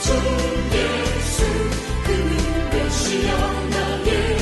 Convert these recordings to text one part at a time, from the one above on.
주 예수 그는 메시아 나의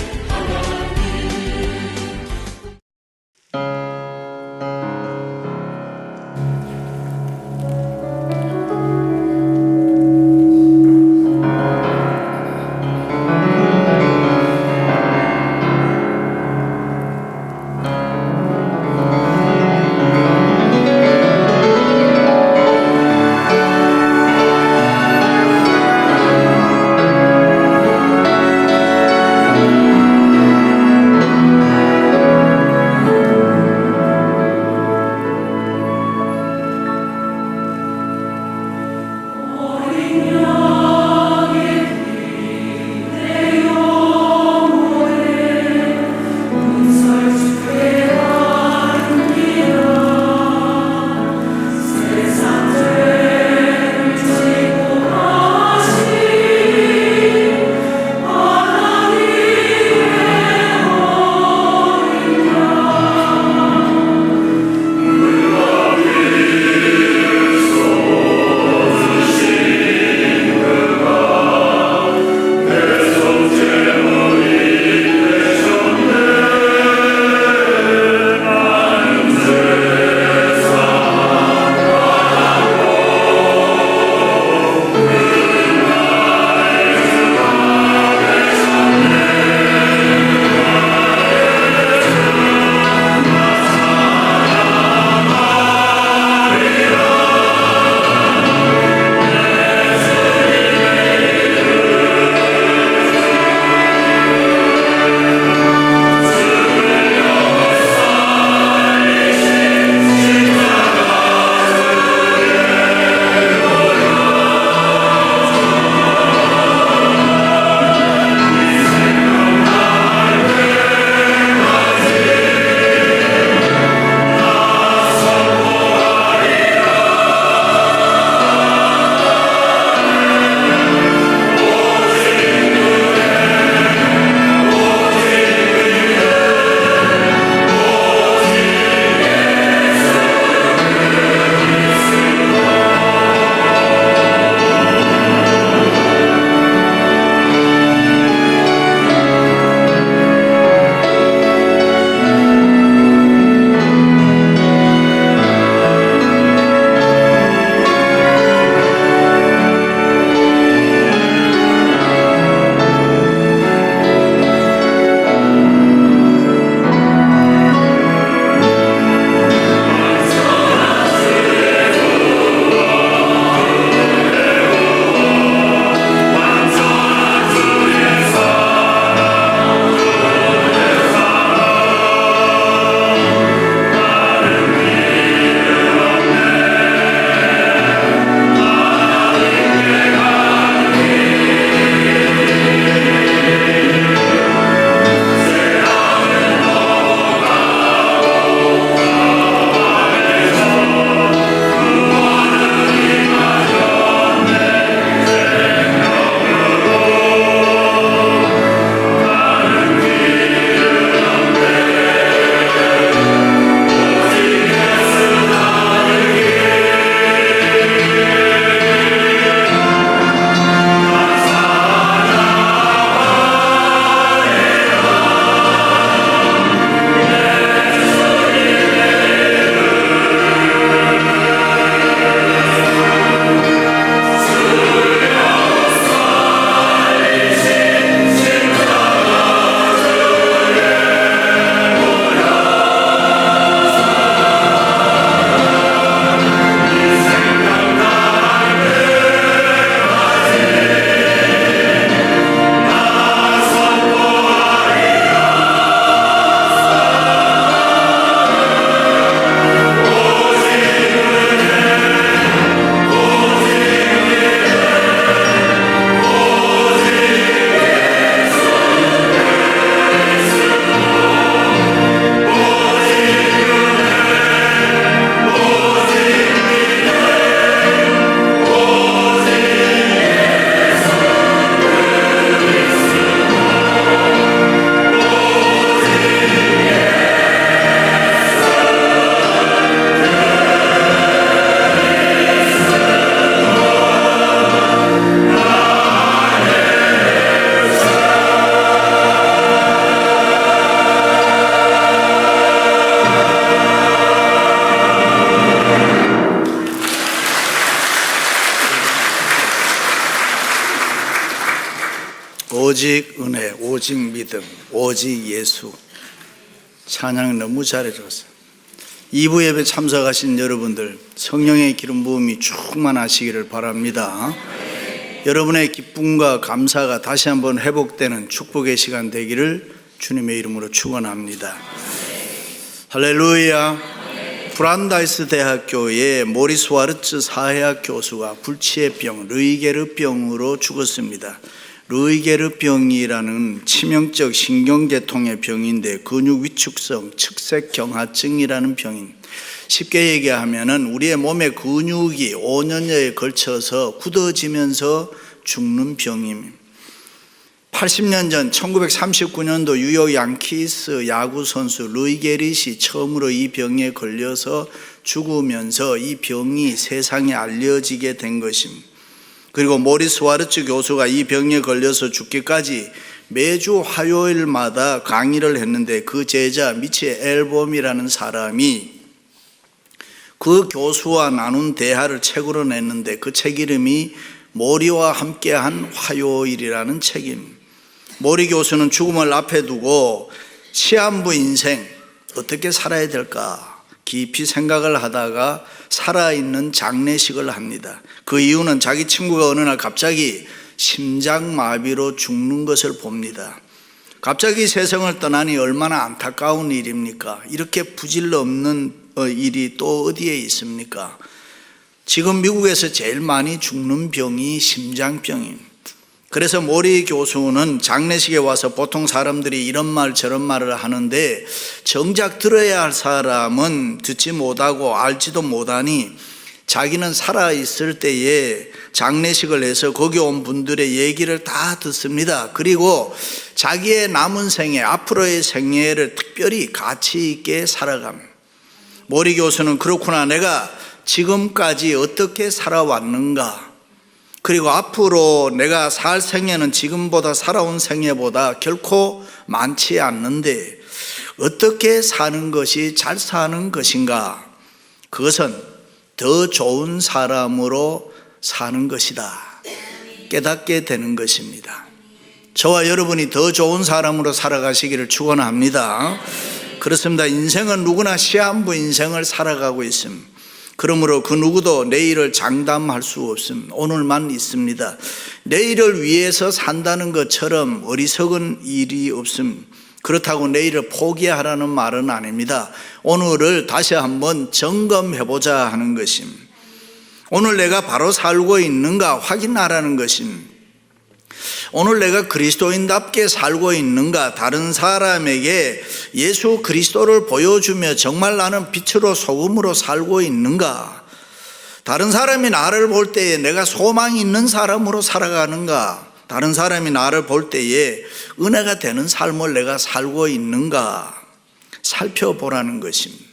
오직 은혜, 오직 믿음, 오직 예수. 찬양 너무 잘해줬어요. 2부 예배 참석하신 여러분들, 성령의 기름 부음이 충만하시기를 바랍니다. 여러분의 기쁨과 감사가 다시 한번 회복되는 축복의 시간 되기를 주님의 이름으로 축원합니다. 할렐루야. 브란다이스 대학교의 모리스 와르츠 사회학 교수가 불치의 병, 르이게르병으로 죽었습니다. 르이게르병이라는 치명적 신경계통의 병인데 근육위축성 측색경화증이라는 병인, 쉽게 얘기하면 우리의 몸의 근육이 5년여에 걸쳐서 굳어지면서 죽는 병입니다. 80년 전 1939년도 뉴욕 양키스 야구 선수 루이 게릿이 처음으로 이 병에 걸려서 죽으면서 이 병이 세상에 알려지게 된 것입니다. 그리고 모리스 와르츠 교수가 이 병에 걸려서 죽기까지 매주 화요일마다 강의를 했는데, 그 제자 미치 앨범이라는 사람이 그 교수와 나눈 대화를 책으로 냈는데, 그 책 이름이 모리와 함께한 화요일이라는 책입니다. 모리 교수는 죽음을 앞에 두고 시한부 인생 어떻게 살아야 될까 깊이 생각을 하다가 살아있는 장례식을 합니다. 그 이유는 자기 친구가 어느 날 갑자기 심장마비로 죽는 것을 봅니다. 갑자기 세상을 떠나니 얼마나 안타까운 일입니까? 이렇게 부질러 없는 일이 또 어디에 있습니까? 지금 미국에서 제일 많이 죽는 병이 심장병입니다. 그래서 모리 교수는 장례식에 와서 보통 사람들이 이런 말 저런 말을 하는데, 정작 들어야 할 사람은 듣지 못하고 알지도 못하니 자기는 살아있을 때에 장례식을 해서 거기 온 분들의 얘기를 다 듣습니다. 그리고 자기의 남은 생애, 앞으로의 생애를 특별히 가치 있게 살아갑니다. 모리 교수는 그렇구나, 내가 지금까지 어떻게 살아왔는가, 그리고 앞으로 내가 살 생애는 지금보다 살아온 생애보다 결코 많지 않는데 어떻게 사는 것이 잘 사는 것인가? 그것은 더 좋은 사람으로 사는 것이다 깨닫게 되는 것입니다. 저와 여러분이 더 좋은 사람으로 살아가시기를 축원합니다. 그렇습니다. 인생은 누구나 시한부 인생을 살아가고 있습니다. 그러므로 그 누구도 내일을 장담할 수 없습니다. 오늘만 있습니다. 내일을 위해서 산다는 것처럼 어리석은 일이 없습니다. 그렇다고 내일을 포기하라는 말은 아닙니다. 오늘을 다시 한번 점검해보자 하는 것입니다. 오늘 내가 바로 살고 있는가 확인하라는 것입니다. 오늘 내가 그리스도인답게 살고 있는가, 다른 사람에게 예수 그리스도를 보여주며 정말 나는 빛으로 소금으로 살고 있는가, 다른 사람이 나를 볼 때에 내가 소망이 있는 사람으로 살아가는가, 다른 사람이 나를 볼 때에 은혜가 되는 삶을 내가 살고 있는가 살펴보라는 것입니다.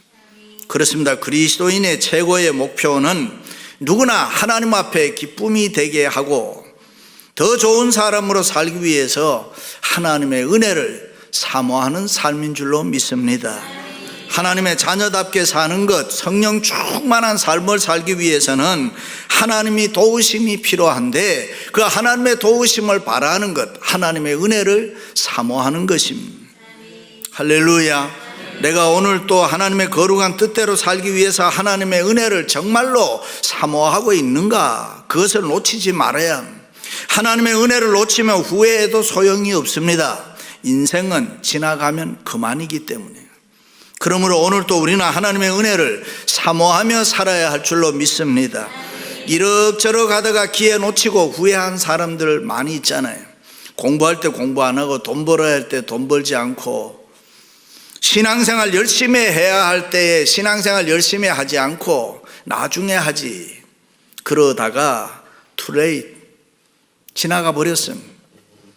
그렇습니다. 그리스도인의 최고의 목표는 누구나 하나님 앞에 기쁨이 되게 하고 더 좋은 사람으로 살기 위해서 하나님의 은혜를 사모하는 삶인 줄로 믿습니다. 하나님의 자녀답게 사는 것, 성령 충만한 삶을 살기 위해서는 하나님이 도우심이 필요한데, 그 하나님의 도우심을 바라는 것, 하나님의 은혜를 사모하는 것입니다. 할렐루야. 내가 오늘 또 하나님의 거룩한 뜻대로 살기 위해서 하나님의 은혜를 정말로 사모하고 있는가, 그것을 놓치지 말아야 합니다. 하나님의 은혜를 놓치면 후회해도 소용이 없습니다. 인생은 지나가면 그만이기 때문에. 그러므로 오늘 또 우리는 하나님의 은혜를 사모하며 살아야 할 줄로 믿습니다. 이럭저럭 하다가 기회 놓치고 후회한 사람들 많이 있잖아요. 공부할 때 공부 안 하고 돈 벌어야 할 때 돈 벌지 않고, 신앙생활 열심히 해야 할 때에 신앙생활 열심히 하지 않고 나중에 하지, 그러다가 투레이트 지나가 버렸습니다.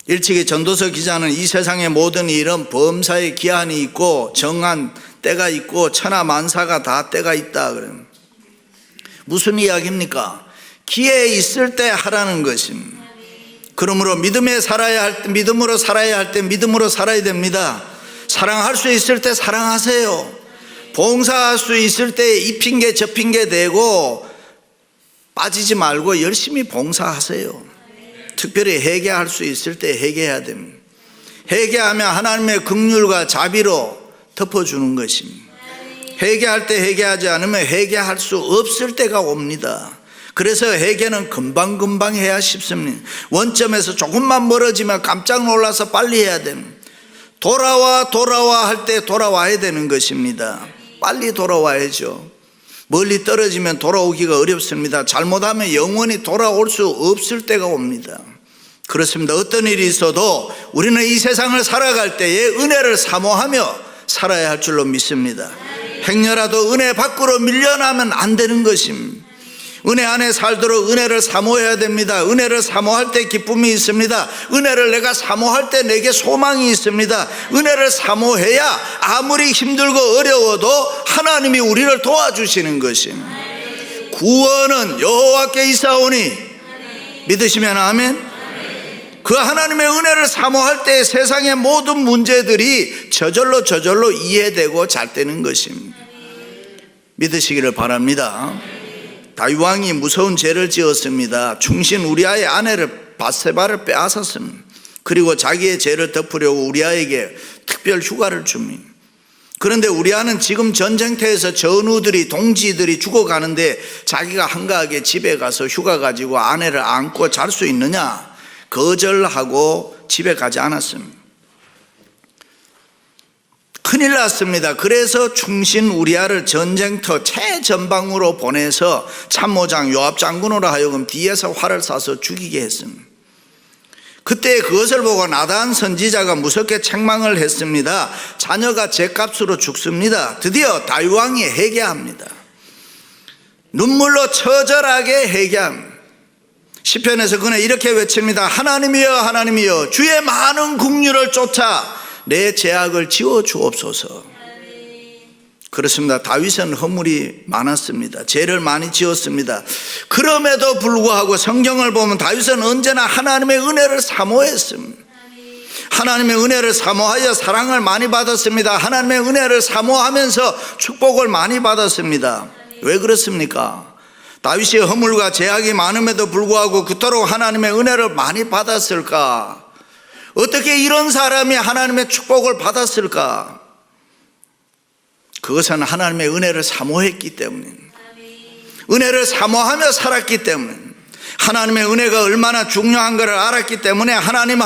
일찍이 전도서 기자는 이 세상의 모든 일은 범사에 기한이 있고 정한 때가 있고 천하만사가 다 때가 있다. 그러면 무슨 이야기입니까? 기회 있을 때 하라는 것입니다. 그러므로 믿음으로 살아야 할 때 믿음으로 살아야 됩니다. 사랑할 수 있을 때 사랑하세요. 봉사할 수 있을 때 이 핑계 저 핑계 대고 빠지지 말고 열심히 봉사하세요. 특별히 회개할 수 있을 때 회개해야 됩니다. 회개하면 하나님의 긍휼과 자비로 덮어주는 것입니다. 회개할 때 회개하지 않으면 회개할 수 없을 때가 옵니다. 그래서 회개는 금방금방 해야 쉽습니다. 원점에서 조금만 멀어지면 깜짝 놀라서 빨리 해야 됩니다. 돌아와 할 때 돌아와야 되는 것입니다. 빨리 돌아와야죠. 멀리 떨어지면 돌아오기가 어렵습니다. 잘못하면 영원히 돌아올 수 없을 때가 옵니다. 그렇습니다. 어떤 일이 있어도 우리는 이 세상을 살아갈 때에 은혜를 사모하며 살아야 할 줄로 믿습니다. 행여라도 은혜 밖으로 밀려나면 안 되는 것입니다. 은혜 안에 살도록 은혜를 사모해야 됩니다. 은혜를 사모할 때 기쁨이 있습니다. 은혜를 내가 사모할 때 내게 소망이 있습니다. 은혜를 사모해야 아무리 힘들고 어려워도 하나님이 우리를 도와주시는 것입니다. 구원은 여호와께 있사오니 믿으시면 아멘. 그 하나님의 은혜를 사모할 때 세상의 모든 문제들이 저절로 이해되고 잘 되는 것입니다. 믿으시기를 바랍니다. 다윗 왕이 무서운 죄를 지었습니다. 충신 우리아의 아내를 밧세바를 빼앗았습니다. 그리고 자기의 죄를 덮으려고 우리아에게 특별 휴가를 줍니다. 그런데 우리아는 지금 전쟁터에서 전우들이 동지들이 죽어가는데 자기가 한가하게 집에 가서 휴가 가지고 아내를 안고 잘 수 있느냐? 거절하고 집에 가지 않았습니다. 큰일 났습니다. 그래서 충신 우리아를 전쟁터 최전방으로 보내서 참모장 요압 장군으로 하여금 뒤에서 활을 쏴서 죽이게 했습니다. 그때 그것을 보고 나단 선지자가 무섭게 책망을 했습니다. 자녀가 죗값으로 죽습니다. 드디어 다윗 왕이 회개합니다. 눈물로 처절하게 회개합니다. 시편에서 그는 이렇게 외칩니다. 하나님이여 하나님이여 주의 많은 긍휼을 쫓아 내 죄악을 지워 주옵소서. 그렇습니다. 다윗은 허물이 많았습니다. 죄를 많이 지었습니다. 그럼에도 불구하고 성경을 보면 다윗은 언제나 하나님의 은혜를 사모했습니다. 하나님의 은혜를 사모하여 사랑을 많이 받았습니다. 하나님의 은혜를 사모하면서 축복을 많이 받았습니다. 왜 그렇습니까? 다윗이 허물과 죄악이 많음에도 불구하고 그토록 하나님의 은혜를 많이 받았을까? 어떻게 이런 사람이 하나님의 축복을 받았을까? 그것은 하나님의 은혜를 사모했기 때문입니다. 은혜를 사모하며 살았기 때문에, 하나님의 은혜가 얼마나 중요한 것을 알았기 때문에 하나님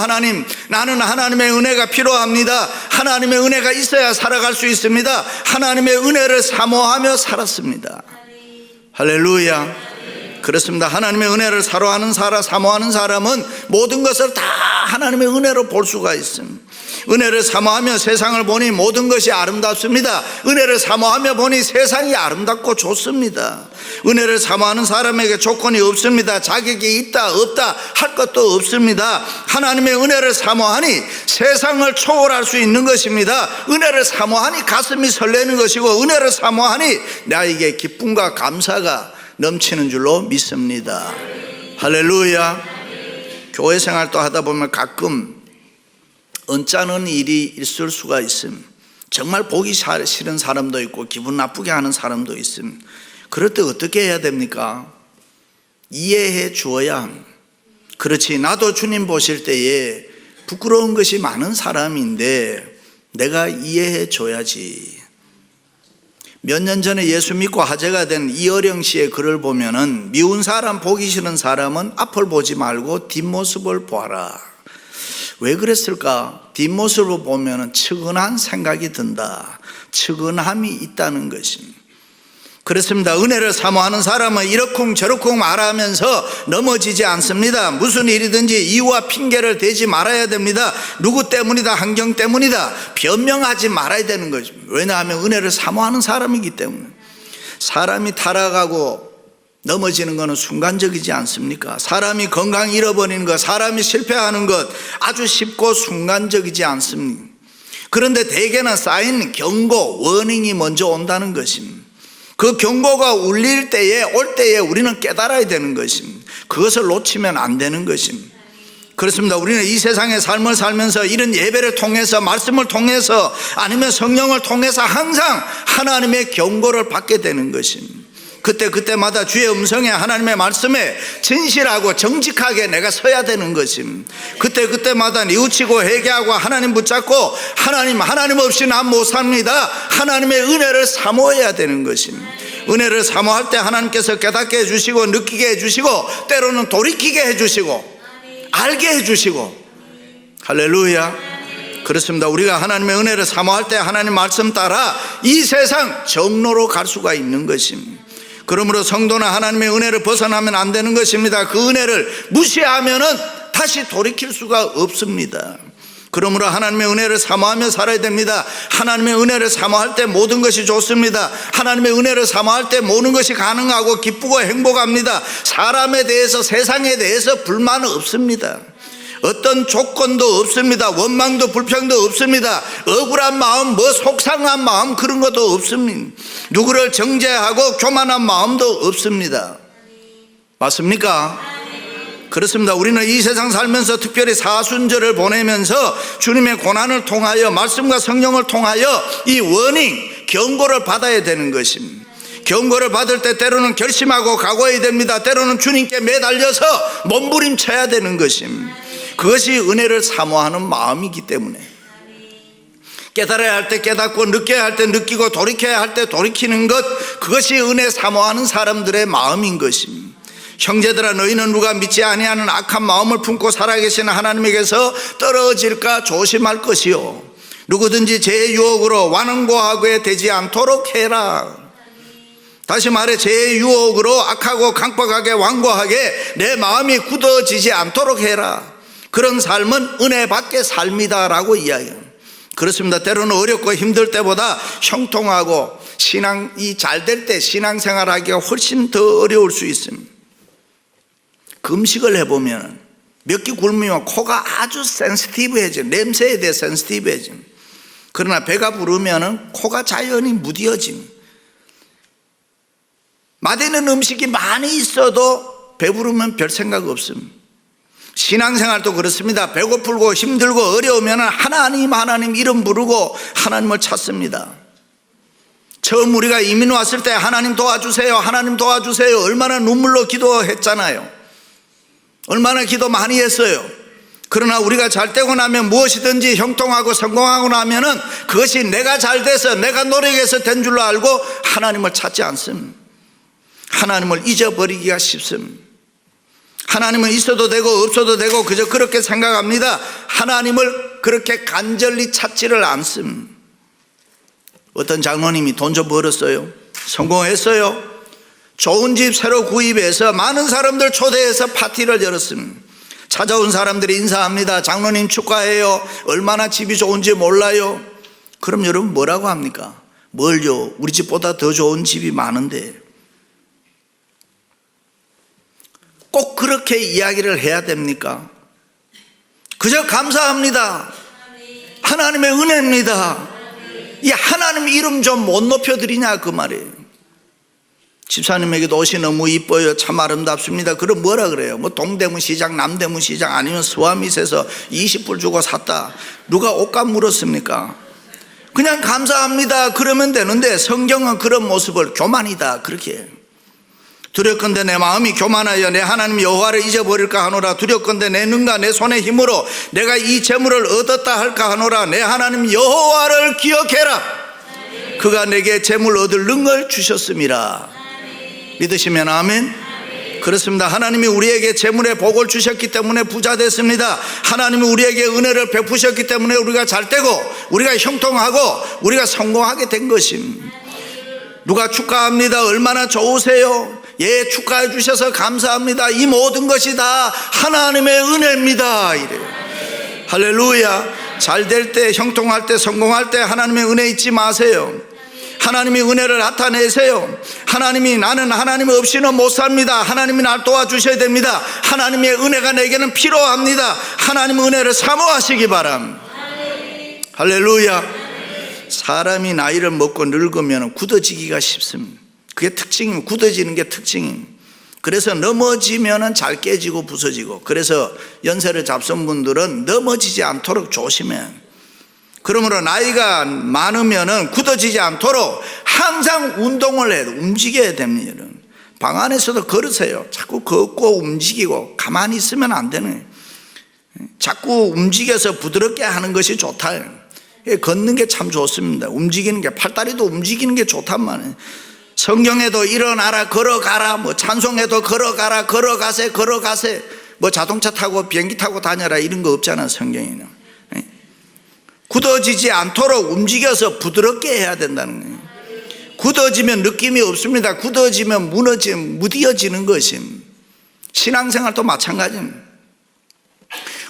나는 하나님의 은혜가 필요합니다. 하나님의 은혜가 있어야 살아갈 수 있습니다. 하나님의 은혜를 사모하며 살았습니다. 할렐루야. 그렇습니다. 하나님의 은혜를 사모하는 사람은 모든 것을 다 하나님의 은혜로 볼 수가 있습니다. 은혜를 사모하며 세상을 보니 모든 것이 아름답습니다. 은혜를 사모하며 보니 세상이 아름답고 좋습니다. 은혜를 사모하는 사람에게 조건이 없습니다. 자격이 있다 없다 할 것도 없습니다. 하나님의 은혜를 사모하니 세상을 초월할 수 있는 것입니다. 은혜를 사모하니 가슴이 설레는 것이고, 은혜를 사모하니 나에게 기쁨과 감사가 넘치는 줄로 믿습니다. 할렐루야. 교회 생활도 하다 보면 가끔 언짢은 일이 있을 수가 있습니다. 정말 보기 싫은 사람도 있고 기분 나쁘게 하는 사람도 있습니다. 그럴 때 어떻게 해야 됩니까? 이해해 주어야 합니다. 그렇지, 나도 주님 보실 때에 부끄러운 것이 많은 사람인데 내가 이해해 줘야지. 몇 년 전에 예수 믿고 화제가 된 이어령 씨의 글을 보면은, 미운 사람, 보기 싫은 사람은 앞을 보지 말고 뒷모습을 보아라. 왜 그랬을까? 뒷모습을 보면은 측은한 생각이 든다. 측은함이 있다는 것입니다. 그렇습니다. 은혜를 사모하는 사람은 이러쿵 저러쿵 말하면서 넘어지지 않습니다. 무슨 일이든지 이유와 핑계를 대지 말아야 됩니다. 누구 때문이다, 환경 때문이다 변명하지 말아야 되는 거죠. 왜냐하면 은혜를 사모하는 사람이기 때문에. 사람이 타락하고 넘어지는 것은 순간적이지 않습니까? 사람이 건강 잃어버리는 것, 사람이 실패하는 것 아주 쉽고 순간적이지 않습니다. 그런데 대개는 쌓인 경고, 워닝이 먼저 온다는 것입니다. 그 경고가 올 때에 우리는 깨달아야 되는 것입니다. 그것을 놓치면 안 되는 것입니다. 그렇습니다. 우리는 이 세상의 삶을 살면서 이런 예배를 통해서, 말씀을 통해서, 아니면 성령을 통해서 항상 하나님의 경고를 받게 되는 것입니다. 그때마다 주의 음성에, 하나님의 말씀에 진실하고 정직하게 내가 서야 되는 것입니다. 그때마다 뉘우치고 회개하고 하나님 붙잡고 하나님 없이 난 못 삽니다. 하나님의 은혜를 사모해야 되는 것입니다. 은혜를 사모할 때 하나님께서 깨닫게 해주시고 느끼게 해주시고 때로는 돌이키게 해주시고 알게 해주시고, 할렐루야. 그렇습니다. 우리가 하나님의 은혜를 사모할 때 하나님 말씀 따라 이 세상 정로로 갈 수가 있는 것입니다. 그러므로 성도는 하나님의 은혜를 벗어나면 안 되는 것입니다. 그 은혜를 무시하면은 다시 돌이킬 수가 없습니다. 그러므로 하나님의 은혜를 사모하며 살아야 됩니다. 하나님의 은혜를 사모할 때 모든 것이 좋습니다. 하나님의 은혜를 사모할 때 모든 것이 가능하고 기쁘고 행복합니다. 사람에 대해서, 세상에 대해서 불만은 없습니다. 어떤 조건도 없습니다. 원망도 불평도 없습니다. 억울한 마음, 속상한 마음, 그런 것도 없습니다. 누구를 정죄하고 교만한 마음도 없습니다. 맞습니까? 그렇습니다. 우리는 이 세상 살면서 특별히 사순절을 보내면서 주님의 고난을 통하여, 말씀과 성령을 통하여 이 워닝, 경고를 받아야 되는 것입니다. 경고를 받을 때 때로는 결심하고 각오해야 됩니다. 때로는 주님께 매달려서 몸부림쳐야 되는 것입니다. 그것이 은혜를 사모하는 마음이기 때문에, 깨달아야 할 때 깨닫고 느껴야 할 때 느끼고 돌이켜야 할 때 돌이키는 것, 그것이 은혜 사모하는 사람들의 마음인 것입니다. 형제들아, 너희는 누가 믿지 아니하는 악한 마음을 품고 살아계시는 하나님에게서 떨어질까 조심할 것이요, 누구든지 제 유혹으로 완고하게 되지 않도록 해라. 다시 말해, 제 유혹으로 악하고 강팍하게 완고하게 내 마음이 굳어지지 않도록 해라. 그런 삶은 은혜 밖의 삶이다라고 이야기해요. 그렇습니다. 때로는 어렵고 힘들 때보다 형통하고 신앙이 잘 될 때 신앙생활하기가 훨씬 더 어려울 수 있습니다. 금식을 해보면 몇 끼 굶으면 코가 아주 센시티브해져요. 냄새에 대해 센시티브해져요. 그러나 배가 부르면 코가 자연히 무뎌집니다. 맛있는 음식이 많이 있어도 배부르면 별 생각 없습니다. 신앙생활도 그렇습니다. 배고프고 힘들고 어려우면 하나님 이름 부르고 하나님을 찾습니다. 처음 우리가 이민 왔을 때 하나님 도와주세요, 하나님 도와주세요, 얼마나 눈물로 기도했잖아요. 얼마나 기도 많이 했어요. 그러나 우리가 잘 되고 나면, 무엇이든지 형통하고 성공하고 나면은 그것이 내가 잘 돼서 내가 노력해서 된 줄로 알고 하나님을 찾지 않습니다. 하나님을 잊어버리기가 쉽습니다. 하나님은 있어도 되고 없어도 되고 그저 그렇게 생각합니다. 하나님을 그렇게 간절히 찾지를 않습니다. 어떤 장로님이 돈 좀 벌었어요. 성공했어요. 좋은 집 새로 구입해서 많은 사람들 초대해서 파티를 열었습니다. 찾아온 사람들이 인사합니다. 장로님 축하해요. 얼마나 집이 좋은지 몰라요. 그럼 여러분 뭐라고 합니까? 뭘요? 우리 집보다 더 좋은 집이 많은데. 꼭 그렇게 이야기를 해야 됩니까? 그저 감사합니다. 하나님의 은혜입니다. 이 하나님 이름 좀 못 높여드리냐 그 말이에요. 집사님에게도 옷이 너무 이뻐요, 참 아름답습니다. 그럼 뭐라 그래요? 뭐 동대문 시장, 남대문 시장, 아니면 수아밋에서 20불 주고 샀다. 누가 옷값 물었습니까? 그냥 감사합니다 그러면 되는데, 성경은 그런 모습을 교만이다 그렇게 해요. 두렵건대 내 마음이 교만하여 내 하나님 여호와를 잊어버릴까 하노라. 두렵건대 내 눈과 내 손의 힘으로 내가 이 재물을 얻었다 할까 하노라. 내 하나님 여호와를 기억해라. 그가 내게 재물 얻을 능을 주셨음이라. 믿으시면 아멘. 그렇습니다. 하나님이 우리에게 재물의 복을 주셨기 때문에 부자 됐습니다. 하나님이 우리에게 은혜를 베푸셨기 때문에 우리가 잘 되고 우리가 형통하고 우리가 성공하게 된 것입니다. 누가 축하합니다. 얼마나 좋으세요? 예, 축하해 주셔서 감사합니다. 이 모든 것이 다 하나님의 은혜입니다 이래요. 할렐루야. 잘 될 때, 형통할 때, 성공할 때 하나님의 은혜 잊지 마세요. 하나님이 은혜를 나타내세요. 하나님이 나는 하나님 없이는 못 삽니다. 하나님이 날 도와주셔야 됩니다. 하나님의 은혜가 내게는 필요합니다. 하나님의 은혜를 사모하시기 바랍니다. 할렐루야. 사람이 나이를 먹고 늙으면 굳어지기가 쉽습니다. 그게 특징입니다. 굳어지는 게 특징입니다. 그래서 넘어지면 잘 깨지고 부서지고, 그래서 연세를 잡순 분들은 넘어지지 않도록 조심해요. 그러므로 나이가 많으면 굳어지지 않도록 항상 운동을 해야 돼요. 움직여야 됩니다. 방 안에서도 걸으세요. 자꾸 걷고 움직이고 가만히 있으면 안 되는 거예요. 자꾸 움직여서 부드럽게 하는 것이 좋다. 걷는 게 참 좋습니다. 움직이는 게, 팔다리도 움직이는 게 좋단 말이에요. 성경에도 일어나라, 걸어가라, 뭐 찬송에도 걸어가라, 걸어가세, 뭐 자동차 타고 비행기 타고 다녀라 이런 거 없잖아, 성경에는. 굳어지지 않도록 움직여서 부드럽게 해야 된다는 거예요. 굳어지면 느낌이 없습니다. 굳어지면 무뎌지는 것임. 신앙생활도 마찬가지입니다.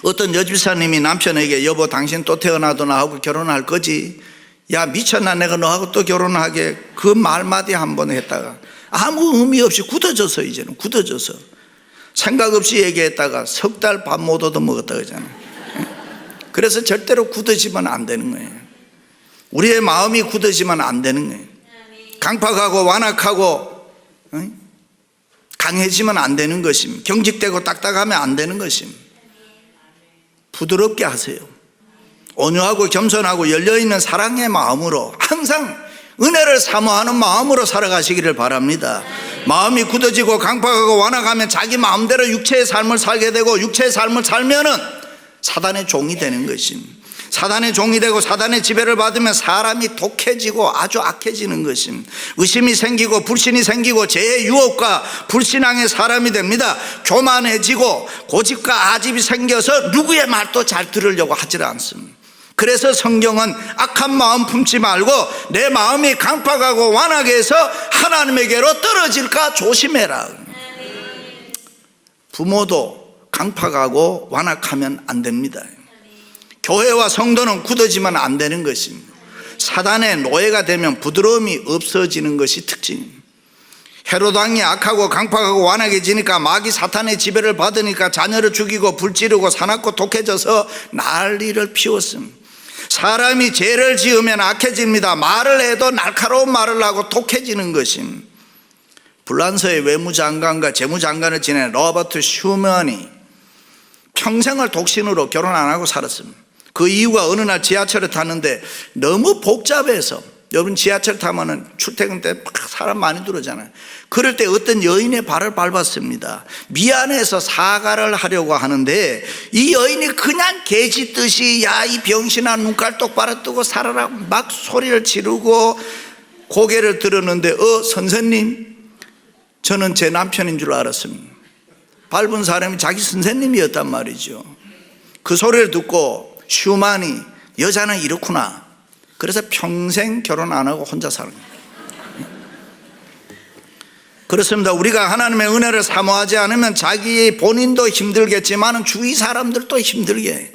어떤 여집사님이 남편에게 여보 당신 또 태어나도 나하고 결혼할 거지? 야 미쳤나 내가 너하고 또 결혼하게? 그 말마디 한 번 했다가 아무 의미 없이 굳어져서, 이제는 굳어져서 생각 없이 얘기했다가 석 달 밥 못 얻어먹었다 그러잖아요. 그래서 절대로 굳어지면 안 되는 거예요. 우리의 마음이 굳어지면 안 되는 거예요. 강팍하고 완악하고 강해지면 안 되는 것임. 경직되고 딱딱하면 안 되는 것임. 부드럽게 하세요. 온유하고 겸손하고 열려있는 사랑의 마음으로 항상 은혜를 사모하는 마음으로 살아가시기를 바랍니다. 마음이 굳어지고 강팍하고 완악하면 자기 마음대로 육체의 삶을 살게 되고, 육체의 삶을 살면은 사단의 종이 되는 것임. 사단의 종이 되고 사단의 지배를 받으면 사람이 독해지고 아주 악해지는 것임. 의심이 생기고 불신이 생기고 죄의 유혹과 불신앙의 사람이 됩니다. 교만해지고 고집과 아집이 생겨서 누구의 말도 잘 들으려고 하질 않습니다. 그래서 성경은 악한 마음 품지 말고 내 마음이 강팍하고 완하게 해서 하나님에게로 떨어질까 조심해라. 부모도 강팍하고 완악하면 안 됩니다. 교회와 성도는 굳어지면 안 되는 것입니다. 사단의 노예가 되면 부드러움이 없어지는 것이 특징입니다. 헤롯 왕이 악하고 강팍하고 완악해지니까 마귀 사탄의 지배를 받으니까 자녀를 죽이고 불지르고 사납고 독해져서 난리를 피웠습니다. 사람이 죄를 지으면 악해집니다. 말을 해도 날카로운 말을 하고 독해지는 것입니다. 불란서의 외무장관과 재무장관을 지낸 로버트 슈먼이 평생을 독신으로 결혼 안 하고 살았습니다. 그 이유가 어느 날 지하철을 탔는데 너무 복잡해서, 여러분 지하철 타면은 출퇴근 때 사람 많이 들어오잖아요. 그럴 때 어떤 여인의 발을 밟았습니다. 미안해서 사과를 하려고 하는데 이 여인이 그냥 개짖듯이 야 이 병신아 눈깔 똑바로 뜨고 살아라 막 소리를 지르고 고개를 들었는데 선생님, 저는 제 남편인 줄 알았습니다. 밟은 사람이 자기 선생님이었단 말이죠. 그 소리를 듣고 슈만이 여자는 이렇구나. 그래서 평생 결혼 안 하고 혼자 사는 거예요. 그렇습니다. 우리가 하나님의 은혜를 사모하지 않으면 자기 본인도 힘들겠지만 주위 사람들도 힘들게 해요.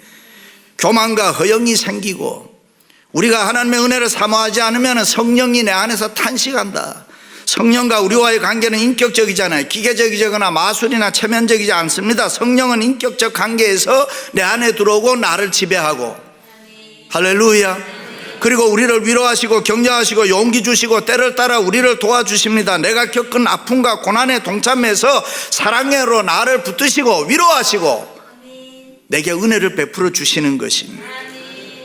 교만과 허영이 생기고, 우리가 하나님의 은혜를 사모하지 않으면 성령이 내 안에서 탄식한다. 성령과 우리와의 관계는 인격적이잖아요. 기계적이거나 마술이나 체면적이지 않습니다. 성령은 인격적 관계에서 내 안에 들어오고 나를 지배하고, 할렐루야. 그리고 우리를 위로하시고 격려하시고 용기 주시고 때를 따라 우리를 도와주십니다. 내가 겪은 아픔과 고난에 동참해서 사랑으로 나를 붙드시고 위로하시고 내게 은혜를 베풀어 주시는 것입니다.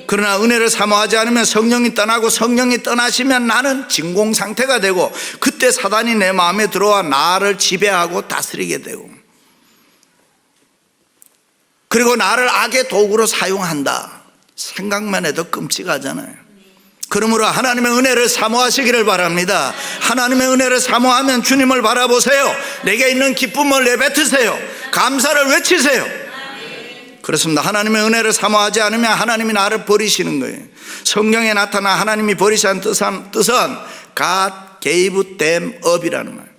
그러나 은혜를 사모하지 않으면 성령이 떠나고, 성령이 떠나시면 나는 진공 상태가 되고, 그때 사단이 내 마음에 들어와 나를 지배하고 다스리게 되고, 그리고 나를 악의 도구로 사용한다. 생각만 해도 끔찍하잖아요. 그러므로 하나님의 은혜를 사모하시기를 바랍니다. 하나님의 은혜를 사모하면 주님을 바라보세요. 내게 있는 기쁨을 내뱉으세요. 감사를 외치세요. 그렇습니다. 하나님의 은혜를 사모하지 않으면 하나님이 나를 버리시는 거예요. 성경에 나타나 하나님이 버리시는 뜻은 God gave them up이라는 말.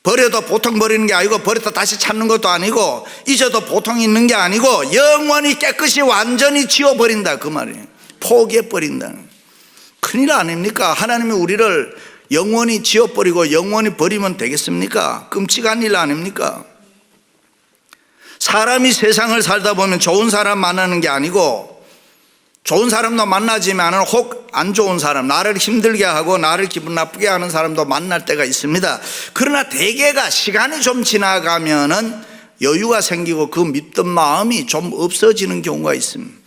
버려도 보통 버리는 게 아니고, 버렸다 다시 찾는 것도 아니고, 잊어도 보통 있는 게 아니고, 영원히 깨끗이 완전히 지워버린다 그 말이에요. 포기해버린다. 큰일 아닙니까? 하나님이 우리를 영원히 지워버리고 영원히 버리면 되겠습니까? 끔찍한 일 아닙니까? 사람이 세상을 살다 보면 좋은 사람 만나는 게 아니고, 좋은 사람도 만나지만 혹 안 좋은 사람, 나를 힘들게 하고 나를 기분 나쁘게 하는 사람도 만날 때가 있습니다. 그러나 대개가 시간이 좀 지나가면은 여유가 생기고 그 믿던 마음이 좀 없어지는 경우가 있습니다.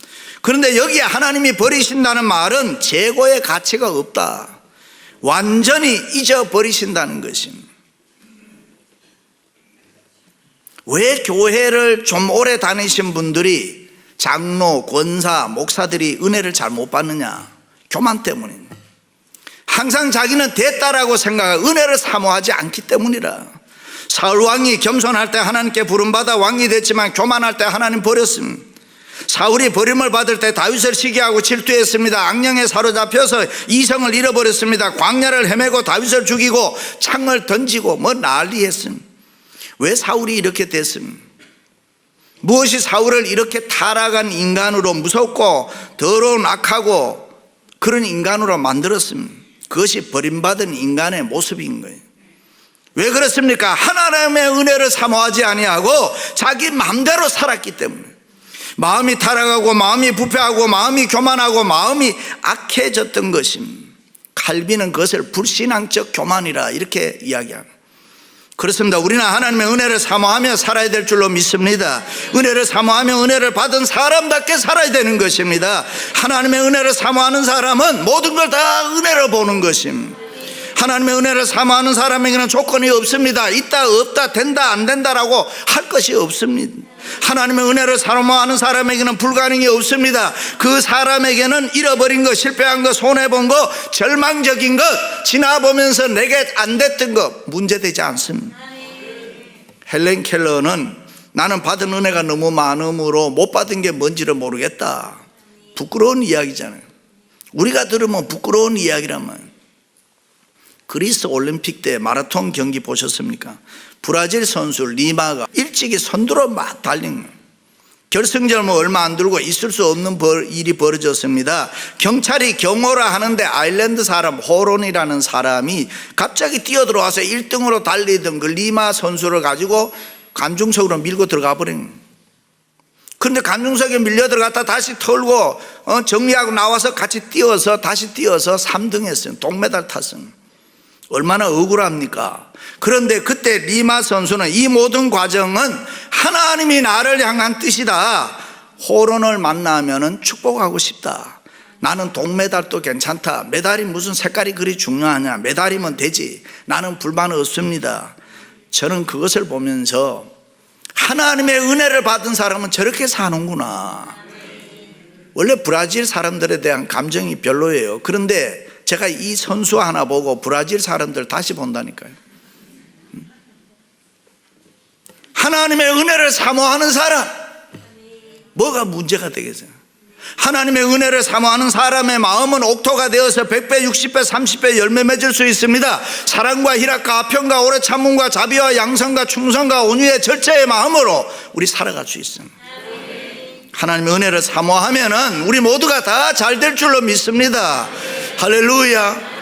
그런데 여기에 하나님이 버리신다는 말은 재고의 가치가 없다, 완전히 잊어버리신다는 것입니다. 왜 교회를 좀 오래 다니신 분들이 장로, 권사, 목사들이 은혜를 잘 못 받느냐? 교만 때문입니다. 항상 자기는 됐다라고 생각하고 은혜를 사모하지 않기 때문이라. 사울 왕이 겸손할 때 하나님께 부름받아 왕이 됐지만 교만할 때 하나님 버렸습니다. 사울이 버림을 받을 때 다윗을 시기하고 질투했습니다. 악령에 사로잡혀서 이성을 잃어버렸습니다. 광야를 헤매고 다윗을 죽이고 창을 던지고 뭐 난리했습니다. 왜 사울이 이렇게 됐습니까? 무엇이 사울을 이렇게 타락한 인간으로 무섭고 더러운 악하고 그런 인간으로 만들었습니다. 그것이 버림받은 인간의 모습인 거예요. 왜 그렇습니까? 하나님의 은혜를 사모하지 아니하고 자기 마음대로 살았기 때문에. 마음이 타락하고 마음이 부패하고 마음이 교만하고 마음이 악해졌던 것입니다. 칼빈은 그것을 불신앙적 교만이라 이렇게 이야기합니다. 그렇습니다. 우리는 하나님의 은혜를 사모하며 살아야 될 줄로 믿습니다. 은혜를 사모하며 은혜를 받은 사람답게 살아야 되는 것입니다. 하나님의 은혜를 사모하는 사람은 모든 걸 다 은혜로 보는 것입니다. 하나님의 은혜를 사모하는 사람에게는 조건이 없습니다. 있다 없다 된다 안 된다라고 할 것이 없습니다. 하나님의 은혜를 사모하는 사람에게는 불가능이 없습니다. 그 사람에게는 잃어버린 것, 실패한 것, 손해본 것, 절망적인 것, 지나보면서 내게 안 됐던 것 문제되지 않습니다. 헬렌 켈러는 나는 받은 은혜가 너무 많음으로 못 받은 게 뭔지를 모르겠다. 부끄러운 이야기잖아요. 우리가 들으면 부끄러운 이야기라면. 그리스 올림픽 때 마라톤 경기 보셨습니까? 브라질 선수 리마가 일찍이 선두로 막 달린 거예요. 결승전 얼마 안 들고 있을 수 없는 일이 벌어졌습니다. 경찰이 경호를 하는데 아일랜드 사람 호론이라는 사람이 갑자기 뛰어들어와서 1등으로 달리던 그 리마 선수를 가지고 관중석으로 밀고 들어가 버린 거예요. 그런데 관중석에 밀려 들어갔다 다시 털고 정리하고 나와서 같이 뛰어서 다시 뛰어서 3등 했어요. 동메달 탔어요. 얼마나 억울합니까? 그런데 그때 리마 선수는 이 모든 과정은 하나님이 나를 향한 뜻이다. 호론을 만나면 축복하고 싶다. 나는 동메달도 괜찮다. 메달이 무슨 색깔이 그리 중요하냐. 메달이면 되지. 나는 불만 없습니다. 저는 그것을 보면서 하나님의 은혜를 받은 사람은 저렇게 사는구나. 원래 브라질 사람들에 대한 감정이 별로예요. 그런데 제가 이 선수 하나 보고 브라질 사람들 다시 본다니까요. 하나님의 은혜를 사모하는 사람, 뭐가 문제가 되겠어요? 하나님의 은혜를 사모하는 사람의 마음은 옥토가 되어서 100배, 60배, 30배 열매 맺을 수 있습니다. 사랑과 희락과 아평과 오래 참음과 자비와 양성과 충성과 온유의 절제의 마음으로 우리 살아갈 수 있습니다. 하나님의 은혜를 사모하면은 우리 모두가 다 잘 될 줄로 믿습니다. 할렐루야.